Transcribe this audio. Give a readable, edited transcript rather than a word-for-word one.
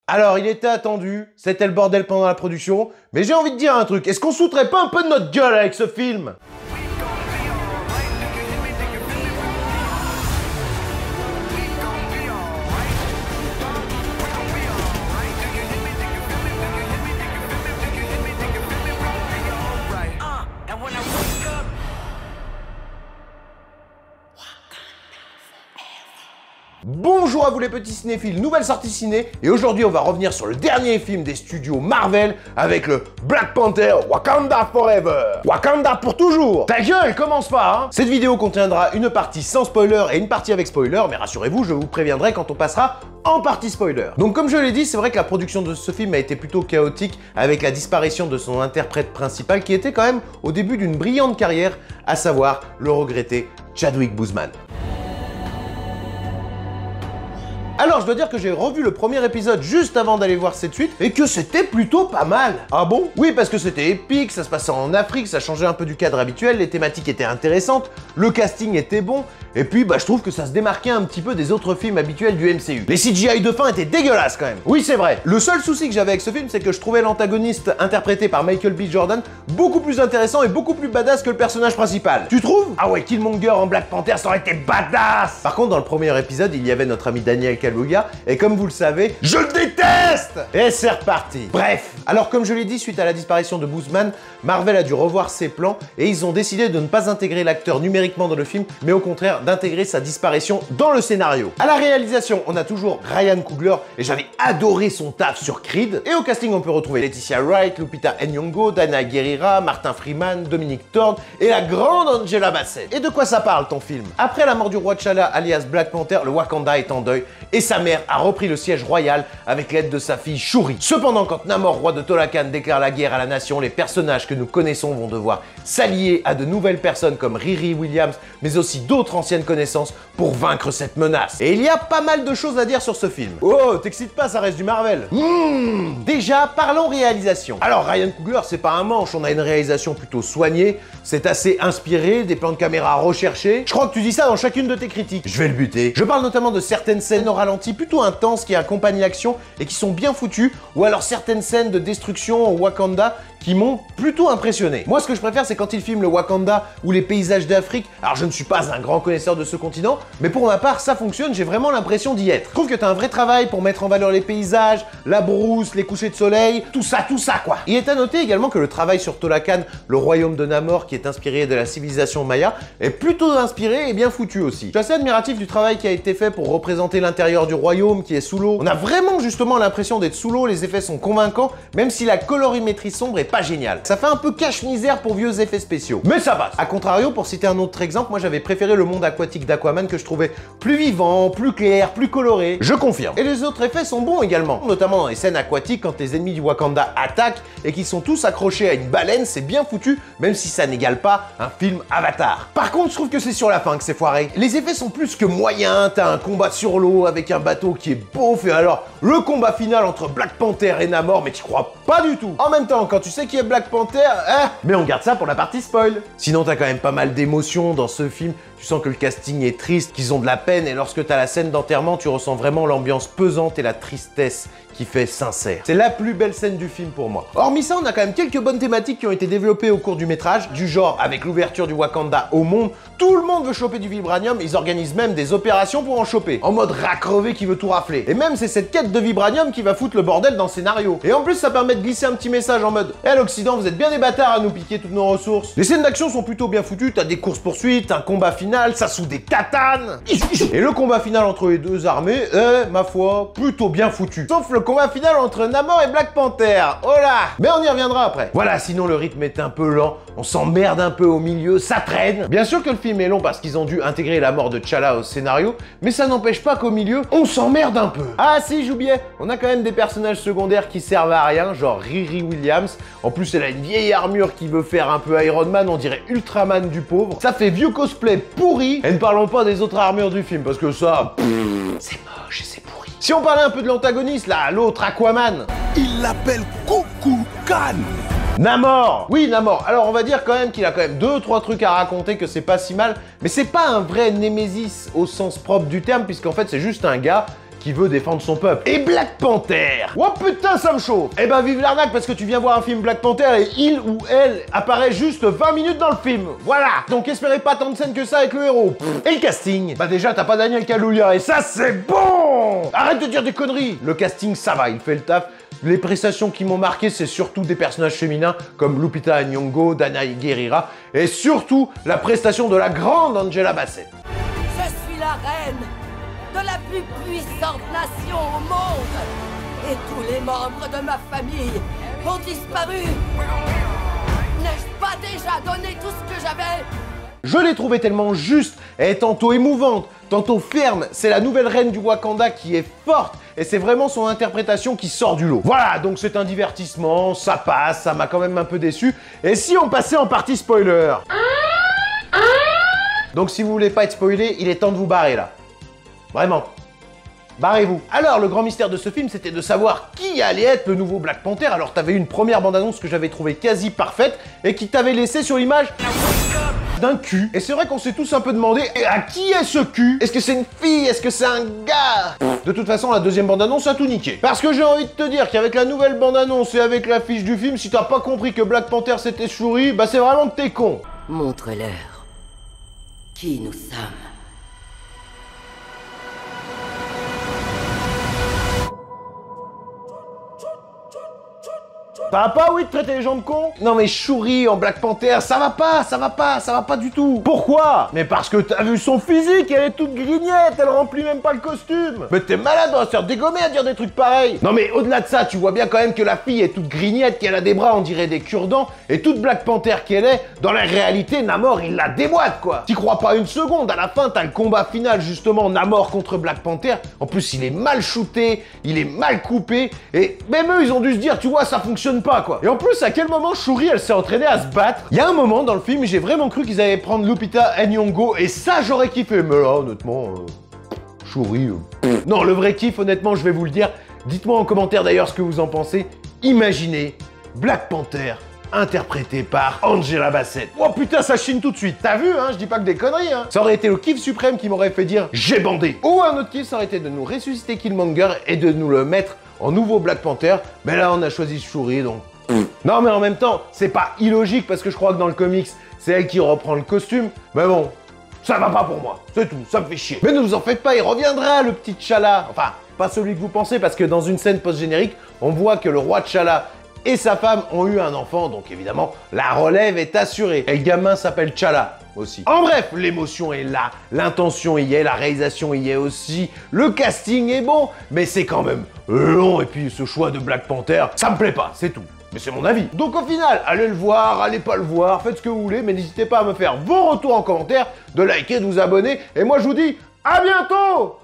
Alors, il était attendu, c'était le bordel pendant la production, mais j'ai envie de dire un truc, est-ce qu'on se foutrait pas un peu de notre gueule avec ce film ? Bonjour à vous les petits cinéphiles, nouvelle sortie ciné, et aujourd'hui on va revenir sur le dernier film des studios Marvel avec le Black Panther Wakanda Forever. Wakanda pour toujours. Ta gueule, commence pas hein. Cette vidéo contiendra une partie sans spoiler et une partie avec spoiler, mais rassurez-vous, je vous préviendrai quand on passera en partie spoiler. Donc comme je l'ai dit, c'est vrai que la production de ce film a été plutôt chaotique avec la disparition de son interprète principal qui était quand même au début d'une brillante carrière, à savoir le regretté Chadwick Boseman. Alors, je dois dire que j'ai revu le premier épisode juste avant d'aller voir cette suite et que c'était plutôt pas mal. Ah bon? Oui, parce que c'était épique, ça se passait en Afrique, ça changeait un peu du cadre habituel, les thématiques étaient intéressantes, le casting était bon, et puis je trouve que ça se démarquait un petit peu des autres films habituels du MCU. Les CGI de fin étaient dégueulasses quand même. Oui, c'est vrai. Le seul souci que j'avais avec ce film, c'est que je trouvais l'antagoniste interprété par Michael B. Jordan beaucoup plus intéressant et beaucoup plus badass que le personnage principal. Tu trouves? Ah ouais, Killmonger en Black Panther, ça aurait été badass! Par contre, dans le premier épisode, il y avait notre ami Daniel Kaluuya, et comme vous le savez, je le déteste! Et c'est reparti. Bref, alors comme je l'ai dit, suite à la disparition de Boseman, Marvel a dû revoir ses plans et ils ont décidé de ne pas intégrer l'acteur numériquement dans le film, mais au contraire d'intégrer sa disparition dans le scénario. À la réalisation, on a toujours Ryan Coogler et j'avais adoré son taf sur Creed. Et au casting, on peut retrouver Letitia Wright, Lupita Nyong'o, Dana Guerrera, Martin Freeman, Dominic Thorne et la grande Angela Bassett. Et de quoi ça parle ton film? Après la mort du roi T'Challa alias Black Panther, le Wakanda est en deuil et sa mère a repris le siège royal avec l'aide de sa fille Shuri. Cependant, quand Namor, roi de Tolakan, déclare la guerre à la nation, les personnages que nous connaissons vont devoir s'allier à de nouvelles personnes comme Riri Williams, mais aussi d'autres anciennes connaissances pour vaincre cette menace. Et il y a pas mal de choses à dire sur ce film. Oh, t'excites pas, ça reste du Marvel. Déjà, parlons réalisation. Alors, Ryan Coogler, c'est pas un manche, on a une réalisation plutôt soignée, c'est assez inspiré, des plans de caméra recherchés. Je crois que tu dis ça dans chacune de tes critiques. Je vais le buter. Je parle notamment de certaines scènes au ralenti plutôt intenses qui accompagnent l'action et qui sont bien foutues, ou alors certaines scènes de destruction au Wakanda qui m'ont plutôt impressionné. Moi, ce que je préfère, c'est quand il filme le Wakanda ou les paysages d'Afrique. Alors, je ne suis pas un grand connaisseur de ce continent, mais pour ma part, ça fonctionne, j'ai vraiment l'impression d'y être. Je trouve que t'as un vrai travail pour mettre en valeur les paysages, la brousse, les couchers de soleil, tout ça quoi. Il est à noter également que le travail sur Tolakan, le royaume de Namor, qui est inspiré de la civilisation maya, est plutôt inspiré et bien foutu aussi. Je suis assez admiratif du travail qui a été fait pour représenter l'intérieur du royaume qui est sous l'eau. On a vraiment justement l'impression d'être sous l'eau, les effets sont convaincants, même si la colorimétrie sombre est pas géniale. Ça fait un peu cache-misère pour vieux effets spéciaux, mais ça passe. A contrario, pour citer un autre exemple, moi j'avais préféré le monde aquatique d'Aquaman que je trouvais plus vivant, plus clair, plus coloré. Je confirme. Et les autres effets sont bons également, notamment dans les scènes aquatiques quand les ennemis du Wakanda attaquent et qu'ils sont tous accrochés à une baleine, c'est bien foutu, même si ça n'égale pas un film Avatar. Par contre, je trouve que c'est sur la fin que c'est foiré. Les effets sont plus que moyens, t'as un combat sur l'eau avec un bateau qui est beauf, et alors le combat final entre Black Panther et Namor, mais t'y crois pas du tout. En même temps, quand tu sais qui est Black Panther, mais on garde ça pour la partie spoil. Sinon, t'as quand même pas mal d'émotions dans ce film. Tu sens que le casting est triste, qu'ils ont de la peine, et lorsque t'as la scène d'enterrement, tu ressens vraiment l'ambiance pesante et la tristesse qui fait sincère. C'est la plus belle scène du film pour moi. Hormis ça, on a quand même quelques bonnes thématiques qui ont été développées au cours du métrage, du genre avec l'ouverture du Wakanda au monde, tout le monde veut choper du vibranium, ils organisent même des opérations pour en choper, en mode rat crevé qui veut tout rafler. Et même c'est cette quête de vibranium qui va foutre le bordel dans le scénario. Et en plus, ça permet de glisser un petit message en mode « l'Occident, vous êtes bien des bâtards à nous piquer toutes nos ressources ». Les scènes d'action sont plutôt bien foutues, t'as des courses-poursuites, un combat final, ça soude des katanes. Et le combat final entre les deux armées est, ma foi, plutôt bien foutu. Sauf le combat final entre Namor et Black Panther. Oh là! Mais on y reviendra après. Voilà, sinon le rythme est un peu lent, on s'emmerde un peu au milieu, ça traîne. Bien sûr que le film est long parce qu'ils ont dû intégrer la mort de T'Challa au scénario, mais ça n'empêche pas qu'au milieu, on s'emmerde un peu. Ah si, j'oubliais, on a quand même des personnages secondaires qui servent à rien, genre Riri Williams. En plus, elle a une vieille armure qui veut faire un peu Iron Man, on dirait Ultraman du pauvre. Ça fait vieux cosplay pourri. Et ne parlons pas des autres armures du film, parce que ça, c'est moche et c'est pourri. Si on parlait un peu de l'antagoniste, là, l'autre Aquaman. Il l'appelle Kukulkan. Namor! Oui, Namor. Alors, on va dire quand même qu'il a quand même 2-3 trucs à raconter, que c'est pas si mal, mais c'est pas un vrai Némésis au sens propre du terme, puisqu'en fait, c'est juste un gars qui qui veut défendre son peuple. Et Black Panther. Oh putain, ça me chauffe. Eh ben vive l'arnaque parce que tu viens voir un film Black Panther et il ou elle apparaît juste 20 minutes dans le film. Voilà. Donc espérez pas tant de scènes que ça avec le héros. Et le casting? Bah déjà t'as pas Daniel Kaluuya et ça c'est bon. Arrête de dire des conneries. Le casting ça va, il fait le taf. Les prestations qui m'ont marqué, c'est surtout des personnages féminins comme Lupita Nyong'o, Danai Gurira et surtout la prestation de la grande Angela Bassett. Je suis la reine de la plus puissante nation au monde et tous les membres de ma famille ont disparu. N'ai-je pas déjà donné tout ce que j'avais? Je l'ai trouvée tellement juste, elle est tantôt émouvante, tantôt ferme, c'est la nouvelle reine du Wakanda qui est forte, et c'est vraiment son interprétation qui sort du lot. Voilà, donc c'est un divertissement, ça passe, ça m'a quand même un peu déçu, et si on passait en partie spoiler? Donc si vous voulez pas être spoilé, il est temps de vous barrer là. Vraiment. Barrez-vous. Alors, le grand mystère de ce film, c'était de savoir qui allait être le nouveau Black Panther. Alors, t'avais une première bande-annonce que j'avais trouvée quasi parfaite et qui t'avait laissé sur l'image d'un cul. Et c'est vrai qu'on s'est tous un peu demandé, à qui est ce cul? Est-ce que c'est une fille? Est-ce que c'est un gars? De toute façon, la deuxième bande-annonce a tout niqué. Parce que j'ai envie de te dire qu'avec la nouvelle bande-annonce et avec l'affiche du film, si t'as pas compris que Black Panther c'était Shuri, bah c'est vraiment que t'es con. Montre-leur qui nous sommes. Ça va pas, oui, de traiter les gens de cons? Non mais Shuri en Black Panther, ça va pas du tout. Pourquoi? Mais parce que t'as vu son physique, elle est toute grignette, elle remplit même pas le costume. Mais t'es malade, on va se faire dégommer à dire des trucs pareils. Non mais au-delà de ça, tu vois bien quand même que la fille est toute grignette, qu'elle a des bras, on dirait des cure-dents, et toute Black Panther qu'elle est, dans la réalité, Namor, il la déboîte, quoi. T'y crois pas une seconde, à la fin, t'as le combat final, justement, Namor contre Black Panther. En plus, il est mal shooté, il est mal coupé, et même eux, ils ont dû se dire, tu vois, ça fonctionne pas, quoi. Et en plus, à quel moment Shuri, elle s'est entraînée à se battre? Il y a un moment dans le film, j'ai vraiment cru qu'ils allaient prendre Lupita Nyong'o, et ça, j'aurais kiffé. Mais là, honnêtement, Shuri... Non, le vrai kiff, honnêtement, je vais vous le dire. Dites-moi en commentaire d'ailleurs ce que vous en pensez. Imaginez Black Panther interprété par Angela Bassett. Oh putain, ça chine tout de suite. T'as vu, hein? Je dis pas que des conneries, hein. Ça aurait été le kiff suprême qui m'aurait fait dire j'ai bandé. Ou un autre kiff, ça aurait été de nous ressusciter Killmonger et de nous le mettre en nouveau Black Panther. Mais là, on a choisi Shuri, donc... Non, mais en même temps, c'est pas illogique parce que je crois que dans le comics, c'est elle qui reprend le costume. Mais bon, ça va pas pour moi. C'est tout, ça me fait chier. Mais ne vous en faites pas, il reviendra, le petit T'Challa. Enfin, pas celui que vous pensez, parce que dans une scène post-générique, on voit que le roi T'Challa et sa femme ont eu un enfant, donc évidemment, la relève est assurée. Et le gamin s'appelle T'Challa aussi. En bref, l'émotion est là, l'intention y est, la réalisation y est aussi, le casting est bon, mais c'est quand même long, et puis ce choix de Black Panther, ça me plaît pas, c'est tout. Mais c'est mon avis. Donc au final, allez le voir, allez pas le voir, faites ce que vous voulez, mais n'hésitez pas à me faire vos retours en commentaire, de liker, de vous abonner, et moi je vous dis à bientôt!